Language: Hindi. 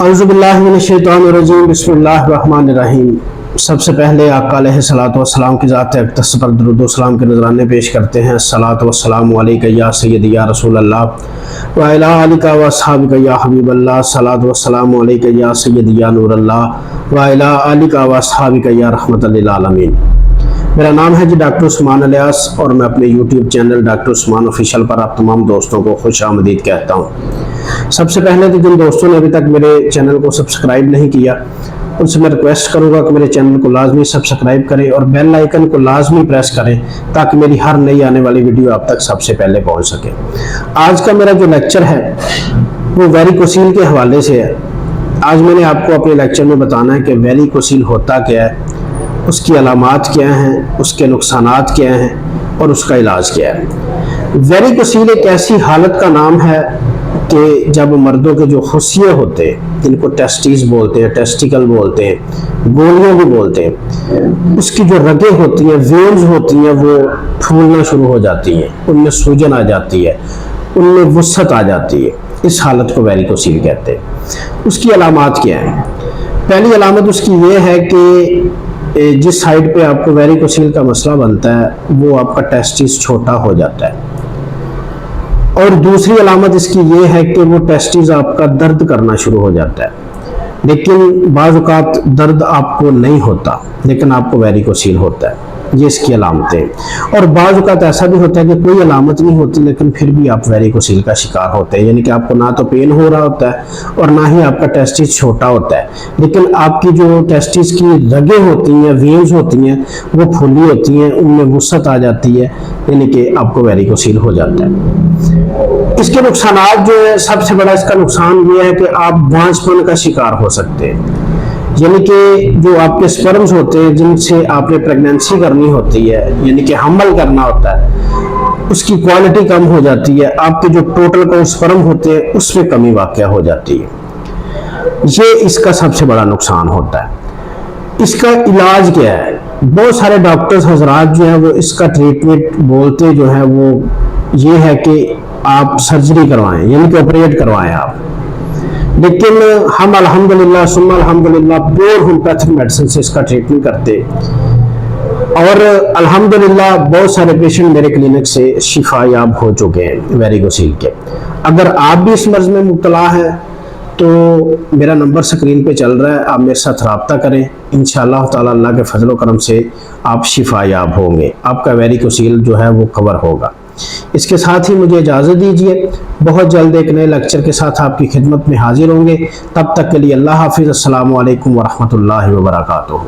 औज़ुबिल्लाहिमिनश्शैतानिर्रजीम बिस्मिल्लाहिर्रहमानिर्रहीम। सबसे पहले आका अलैहिस्सलातु वस्सलाम की ज़ात अक़दस पर दुरूद व सलाम के नज़राने पेश करते हैं। अस्सलातु वस्सलामु अलैका या सय्यदी या रसूलल्लाह व अला आलिका व अस्हाबिका या हबीबल्लाह। अस्सलातु वस्सलामु अलैका या सय्यदी या नूरल्लाह व अला आलिका व अस्हाबिका या रहमतल लिल आलमीन। मेरा नाम है जी डॉक्टर उस्मान इलियास और मैं अपने YouTube channel doctor Usman official पर आप तमाम दोस्तों को खुश आमदीद कहता हूँ। सबसे पहले तो जिन दोस्तों ने अभी तक मेरे चैनल को सब्सक्राइब नहीं किया उनसे मैं रिक्वेस्ट करूंगा कि मेरे चैनल को लाजमी सब्सक्राइब करें और बेल आइकन को लाजमी प्रेस करें ताकि मेरी हर नई आने वाली वीडियो आप तक सबसे पहले पहुंच सके। आज का मेरा जो लेक्चर है वो वेरिकोसील के हवाले से है। आज मैंने आपको अपने लेक्चर में बताना है कि वेरिकोसील होता क्या है, उसकी अलामात क्या हैं, उसके नुकसानात क्या हैं और उसका इलाज क्या है। वेरिकोसील एक ऐसी हालत का नाम है कि जब मर्दों के जो खुशिये होते हैं, जिनको टेस्टिस बोलते हैं, टेस्टिकल बोलते हैं, गोलियां भी बोलते हैं, उसकी जो रगें होती हैं, वेन्स होती हैं, वो फूलना शुरू हो जाती हैं, उनमें सूजन आ जाती है, उनमें वुसअत आ जाती है। इस हालत को वेरिकोसील कहते हैं। उसकी अलामात क्या है? पहली अलामत उसकी ये है कि जिस साइड पे आपको वेरिकोसील का मसला बनता है वो आपका टेस्टिस छोटा हो जाता है। और दूसरी अलामत इसकी ये है कि वो टेस्टिस आपका दर्द करना शुरू हो जाता है, लेकिन बाज़ औक़ात दर्द आपको नहीं होता लेकिन आपको वेरिकोसील होता है। ये इसकी अलामतें। और बाज़ औक़ात ऐसा भी होता है कि कोई अलामत नहीं होती लेकिन फिर भी आप वेरिकोसील का शिकार होते हैं, यानी कि आपको ना तो पेन हो रहा होता है और ना ही आपका टेस्टिस छोटा होता है, लेकिन आपकी जो टेस्टिस की रगें होती हैं, वेन्स होती हैं, वो फूली होती हैं, उनमें वुसअत आ जाती है, यानी कि आपको वेरिकोसील हो जाता है। इसके नुकसानात जो है, सबसे बड़ा इसका नुकसान ये है कि आप बांझपन का शिकार हो सकते हैं, यानी कि जो आपके स्पर्म्स होते हैं जिनसे आपने प्रेगनेंसी करनी होती है, यानी कि हमल करना होता है, उसकी क्वालिटी कम हो जाती है। आपके जो टोटल का स्पर्म होते हैं उसमें कमी वाक़या हो जाती है। ये इसका सबसे बड़ा नुकसान होता है। इसका इलाज क्या है? बहुत सारे डॉक्टर्स हजरात जो है वो इसका ट्रीटमेंट बोलते जो है वो ये है कि आप सर्जरी करवाएं, यानी कि ऑपरेट करवाएं आप। लेकिन हम अल्हम्दुलिल्लाह सुम्मा अल्हम्दुलिल्लाह प्योर होम्योपैथिक मेडिसिन से इसका ट्रीटमेंट करते और अल्हम्दुलिल्लाह बहुत सारे पेशेंट मेरे क्लिनिक से शिफा याब हो चुके हैं वेरिकोसील के। अगर आप भी इस मर्ज में मुब्तला हैं तो मेरा नंबर स्क्रीन पे चल रहा है, आप मेरे साथ रब्ता करें। इंशाअल्लाह ताला अल्लाह के फजल करम से आप शिफा याब होंगे, आपका वेरिकोसील जो है वो कवर होगा। इसके साथ ही मुझे इजाज़त दीजिए, बहुत जल्द एक नए लेक्चर के साथ आपकी खिदमत में हाजिर होंगे। तब तक के लिए अल्लाह हाफिज़। अस्सलामु अलैकुम व रहमतुल्लाहि व बरकातुहू।